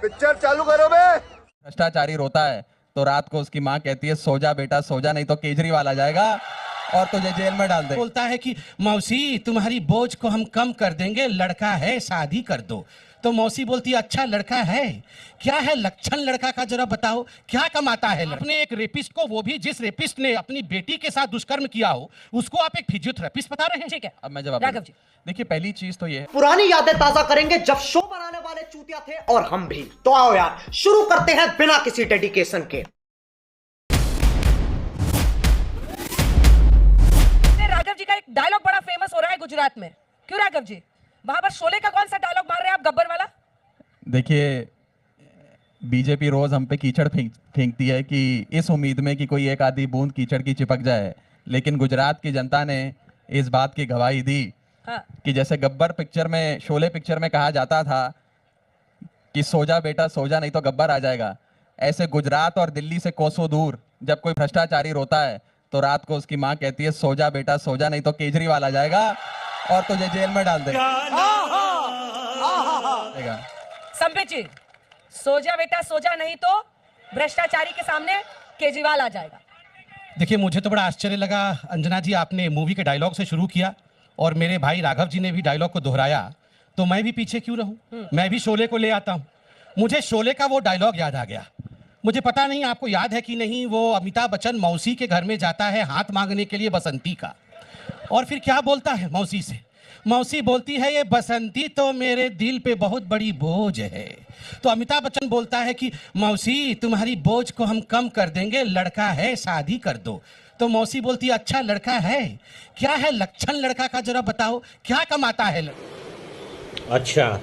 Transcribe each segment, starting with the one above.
Picture चालू करो बे। भ्रष्टाचारी रोता है तो रात को उसकी माँ कहती है सो जा बेटा सो जा, नहीं तो केजरीवाल आ जाएगा और तुझे जेल में डाल दे। बोलता है कि मौसी तुम्हारी बोझ को हम कम कर देंगे, लड़का है शादी कर दो। तो मौसी बोलती है अच्छा लड़का है, क्या है लक्षण लड़का का जरा बताओ, क्या कमाता है लड़का? अपने एक रेपिस्ट को, वो भी जिस रेपिस्ट ने अपनी बेटी के साथ दुष्कर्म किया हो, उसको आप एक फिजियोथेरेपिस्ट बता रहे हैं। ठीक है, अब मैं जवाब राघव जी। देखिए पहली चीज तो ये है, पुरानी यादें ताजा करेंगे जब शो बनाने वाले चूतिया थे और हम भी। तो आओ यार शुरू करते हैं बिना किसी डेडिकेशन के। राघव जी का एक डायलॉग बड़ा फेमस हो रहा है गुजरात में, क्यों राघव जी? वहां पर शोले का कौन सा डायलॉग मार रहे हैं आप, गब्बर वाला? देखिए बीजेपी रोज हम पे कीचड़ फेंकती है कि इस उम्मीद में कि कोई एक आधी बूंद कीचड़ की चिपक जाए, लेकिन गुजरात की जनता ने इस बात की गवाही दी कि जैसे गब्बर पिक्चर में, शोले पिक्चर में कहा जाता था कि सो जा बेटा सो जा, नहीं तो गब्बर आ जाएगा, ऐसे गुजरात और दिल्ली से कोसों दूर जब कोई भ्रष्टाचारी रोता है तो रात को उसकी माँ कहती है सो जा बेटा सो जा, नहीं तो केजरीवाल आ जाएगा और तुझे जेल में डाल देगा। संबित जी, सो जा बेटा सो जा, नहीं तो भ्रष्टाचारी के सामने केजरीवाल आ जाएगा। देखिए मुझे तो बड़ा आश्चर्य लगा अंजना जी, आपने मूवी के डायलॉग से शुरू किया और मेरे भाई राघव जी ने भी डायलॉग को दोहराया, तो मैं भी पीछे क्यों रहूं? मैं भी शोले को ले आता हूं। मुझे शोले का वो डायलॉग याद आ गया। मुझे पता नहीं आपको याद है कि नहीं, वो अमिताभ बच्चन मौसी के घर में जाता है हाथ मांगने के लिए बसंती का, और फिर क्या बोलता है मौसी से? मौसी बोलती है ये बसंती तो मेरे दिल पे बहुत बड़ी बोझ है। तो अमिताभ बच्चन बोलता है कि मौसी तुम्हारी बोझ को हम कम कर देंगे, लड़का है शादी कर दो। तो मौसी बोलती है अच्छा लड़का है, क्या है लक्षण लड़का का जरा बताओ, क्या कमाता है अच्छा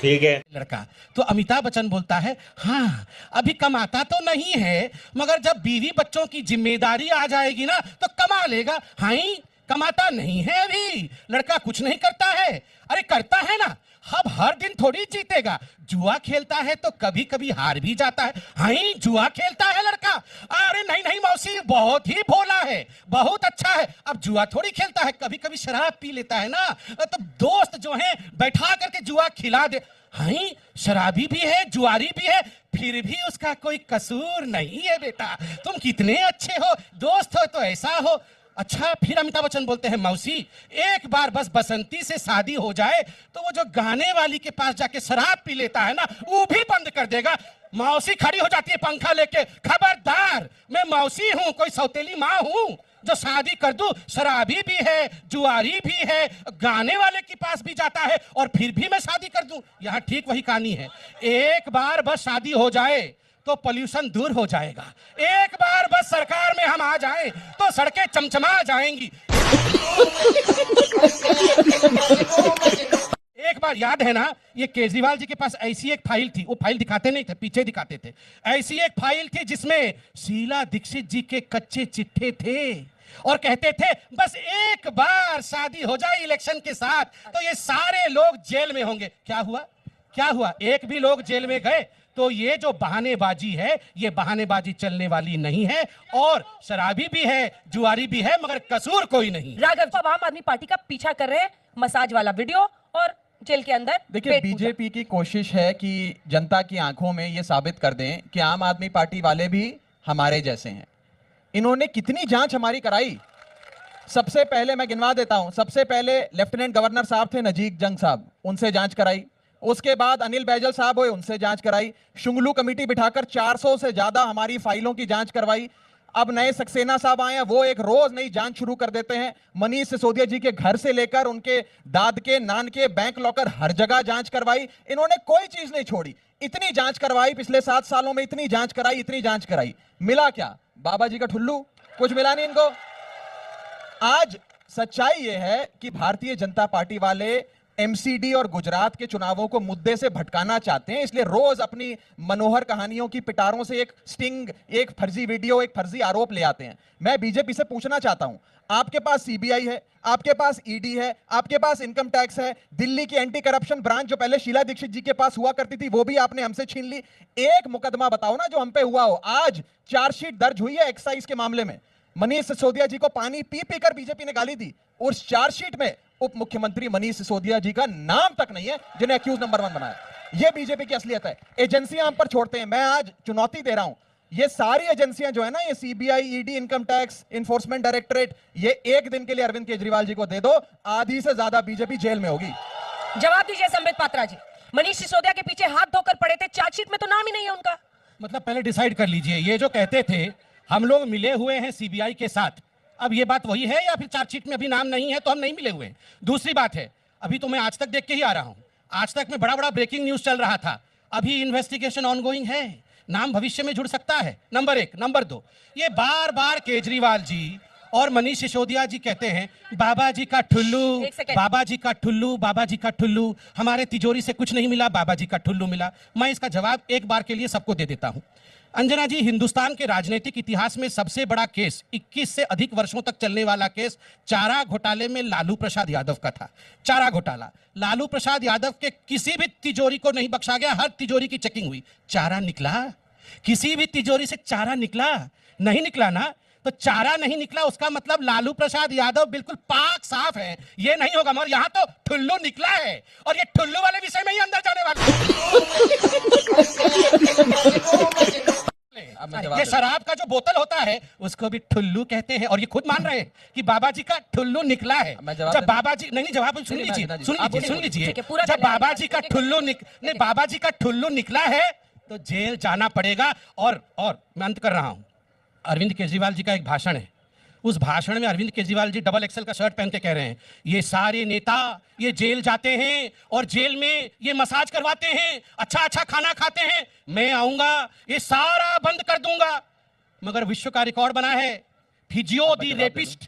ठीक है लड़का? तो अमिताभ बच्चन बोलता है हाँ अभी कमाता तो नहीं है, मगर जब बीवी बच्चों की जिम्मेदारी आ जाएगी ना तो कमा लेगा। हाँ कमाता नहीं है अभी, लड़का कुछ नहीं करता है। अरे करता है ना, अब हर दिन थोड़ी जीतेगा, जुआ खेलता है तो कभी कभी हार भी जाता है। हाँ जुआ खेलता है लड़का? अरे नहीं नहीं मौसी, बहुत ही भोला है, बहुत अच्छा है। अब जुआ थोड़ी खेलता है, कभी कभी शराब पी लेता है ना, तो दोस्त जो है बैठा करके जुआ खिला दे। हाँ शराबी भी है, जुआरी भी है, फिर भी उसका कोई कसूर नहीं है बेटा, तुम कितने अच्छे हो, दोस्त हो तो ऐसा हो। अच्छा फिर अमिताभ बच्चन बोलते हैं मौसी एक बार बस बसंती से शादी हो जाए तो वो जो गाने वाली के पास जाके शराब पी लेता है ना, वो भी बंद कर देगा। मौसी खड़ी हो जाती है पंखा लेके, खबरदार मैं मौसी हूं, कोई सौतेली माँ हूं जो शादी कर दूं? शराबी भी है, जुआरी भी है, गाने वाले के पास भी जाता है और फिर भी मैं शादी कर दूं? यहाँ ठीक वही कहानी है। एक बार बस शादी हो जाए तो पोल्यूशन दूर हो जाएगा, एक बार बस सरकार में हम आ जाएं तो सड़कें चमचमा जाएंगी। एक बार याद है ना, ये केजरीवाल जी के पास ऐसी एक फाइल थी, वो फाइल दिखाते नहीं थे, पीछे दिखाते थे। ऐसी एक फाइल थी जिसमें शीला दीक्षित जी के कच्चे चिट्ठे थे और कहते थे बस एक बार शादी हो जाए इलेक्शन के साथ तो ये सारे लोग जेल में होंगे। क्या हुआ? क्या हुआ? एक भी लोग जेल में गए? तो ये जो बहानेबाजी है, ये बहानेबाजी चलने वाली नहीं है, और शराबी भी है, जुआरी भी है, मगर कसूर कोई नहीं। राघव साहब आम आदमी पार्टी का पीछा कर रहे हैं, मसाज वाला वीडियो और जेल के अंदर। देखिए बीजेपी की कोशिश है कि जनता की आंखों में ये साबित कर दें कि आम आदमी पार्टी वाले भी हमारे जैसे हैं। इन्होंने कितनी जांच हमारी कराई, सबसे पहले मैं गिनवा देता हूं। सबसे पहले लेफ्टिनेंट गवर्नर साहब थे नजीक जंग साहब, उनसे जांच कराई। उसके बाद अनिल बैजल साहब हुए, उनसे जांच कराई। शुंगलू कमेटी बिठाकर 400 से ज्यादा हमारी फाइलों की जांच करवाई। अब नए सक्सेना साहब आए हैं, वो एक रोज नई जांच शुरू कर देते हैं। मनीष सिसोदिया जी के घर से लेकर उनके दाद के, नान के बैंक लॉकर, हर जगह जांच करवाई। इन्होंने कोई चीज नहीं छोड़ी, इतनी जांच करवाई पिछले 7 सालों में, इतनी जांच कराई, इतनी जांच कराई। मिला क्या? बाबा जी का ठुल्लू, कुछ मिला नहीं इनको। आज सच्चाई यह है कि भारतीय जनता पार्टी वाले एमसीडी और गुजरात के चुनावों को मुद्दे से भटकाना चाहते हैं, इसलिए रोज अपनी मनोहर कहानियों की पिटारों से एक स्टिंग, एक फर्जी वीडियो, एक फर्जी आरोप ले आते हैं। मैं बीजेपी से पूछना चाहता हूं, आपके पास सीबीआई है, आपके पास ईडी है, आपके पास इनकम टैक्स है, दिल्ली की एंटी करप्शन ब्रांच जो पहले शीला दीक्षित जी के पास हुआ करती थी वो भी आपने हमसे छीन ली। एक मुकदमा बताओ ना जो हम पे हुआ हो। आज चार्जशीट दर्ज हुई है एक्साइज के मामले में, मनीष सिसोदिया जी को पानी पी पी कर बीजेपी ने गाली दी, उस चार्जशीट में उप मुख्यमंत्री मनीष सिसोदिया जी का नाम तक नहीं है जिन्हें अक्यूज नंबर 1 बनाया। ये बीजेपी की असलियत है। एजेंसियां हम पर छोड़ते हैं। मैं आज चुनौती दे रहा हूं, ये सारी एजेंसियां जो है ना, ये CBI, ED, income tax, enforcement directorate, ये एक दिन के लिए अरविंद केजरीवाल जी को दे दो, आधी से ज्यादा बीजेपी जेल में होगी। जवाब दीजिए संबित पात्रा जी। मनीष सिसोदिया के पीछे हाथ धोकर पड़े थे, चार्जशीट में तो नाम ही नहीं है उनका। मतलब पहले डिसाइड कर लीजिए, ये जो कहते थे हम लोग मिले हुए हैं सीबीआई के साथ, अब ये बात वही है या फिर चार्जशीट में अभी नाम नहीं है तो हम नहीं मिले हुए हैं? दूसरी बात है, अभी तो मैं आज तक देख के ही आ रहा हूं, आज तक में बड़ा बड़ा ब्रेकिंग न्यूज चल रहा था, अभी इन्वेस्टिगेशन ऑनगोइंग है, नाम भविष्य में जुड़ सकता है। नंबर एक। नंबर दो, ये बार बार केजरीवाल जी और मनीष सिसोदिया जी कहते हैं बाबा जी का ठुल्लू, एक सेकंड। बाबा जी का ठुल्लू, बाबा जी का ठुल्लू, हमारे तिजोरी से कुछ नहीं मिला, बाबा जी का ठुल्लू मिला। मैं इसका जवाब एक बार के लिए सबको दे देता हूं। अंजना जी, हिंदुस्तान के राजनीतिक इतिहास में सबसे बड़ा केस, 21 से अधिक वर्षों तक चलने वाला केस, चारा घोटाले में लालू प्रसाद यादव का था। चारा घोटाला, लालू प्रसाद यादव के किसी भी तिजोरी को नहीं बख्शा गया, हर तिजोरी की चेकिंग हुई। चारा निकला? किसी भी तिजोरी से चारा निकला? नहीं निकला ना। तो चारा नहीं निकला, उसका मतलब लालू प्रसाद यादव बिल्कुल पाक साफ है, ये नहीं होगा। मगर यहां तो ठुल्लू निकला है, और ये ठुल्लू वाले विषय में ही अंदर जाने वाले अब मैं जवाब ये दे- शराब का जो बोतल होता है उसको भी ठुल्लू कहते हैं, और ये खुद मान रहे हैं कि बाबा जी का ठुल्लू निकला है। मैं जवाब जब दे- बाबा जी, नहीं जवाब सुन नहीं, लीजिए, नहीं, सुन आप लीजिए, सुन बोलिए। लीजिए, ठीक है, पूरा जब कर लेंगे। बाबा जी का ठुल्लू नहीं, बाबा जी का ठुल्लू निकला है तो जेल जाना पड़ेगा। और मैं अंत कर रहा हूं, अरविंद केजरीवाल जी का एक भाषण है, उस भाषण में अरविंद केजरीवाल जी डबल एक्सेल का शर्ट पहन के कह रहे हैं ये सारे नेता ये जेल जाते हैं और जेल में ये मसाज करवाते हैं, अच्छा अच्छा खाना खाते हैं, मैं आऊंगा ये सारा बंद कर दूंगा। मगर विश्व का रिकॉर्ड बना है, फिजियो दी रेपिस्ट,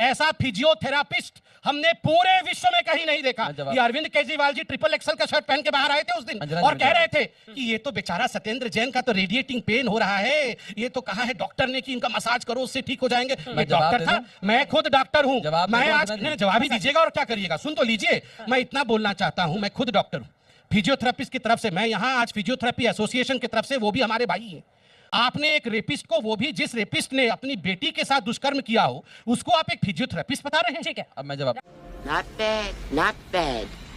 ऐसा फिजियोथेरापिस्ट हमने पूरे विश्व में कहीं नहीं देखा। ये अरविंद केजरीवाल जी ट्रिपल एक्सेल का शर्ट पहन के बाहर आए थे उस दिन और कह रहे थे कि ये तो बेचारा सत्येंद्र जैन का तो रेडिएटिंग पेन हो रहा है, ये तो कहा है डॉक्टर ने कि इनका मसाज करो उससे ठीक हो जाएंगे। ये डॉक्टर था, मैं खुद डॉक्टर हूं, मैं आज नहीं, जवाब ही दीजिएगा और क्या करिएगा, सुन तो लीजिए। मैं इतना बोलना चाहता हूं, मैं खुद डॉक्टर हूं, फिजियोथेरापिस्ट की तरफ से, मैं यहाँ आज फिजियोथेरेपी एसोसिएशन की तरफ से, वो भी हमारे भाई हैं। आपने एक रेपिस्ट को, वो भी जिस रेपिस्ट ने अपनी बेटी के साथ दुष्कर्म किया हो, उसको आप एक फिजियोथेरेपिस्ट बता रहे हैं? ठीक है। अब मैं जवाब Not bad, not bad.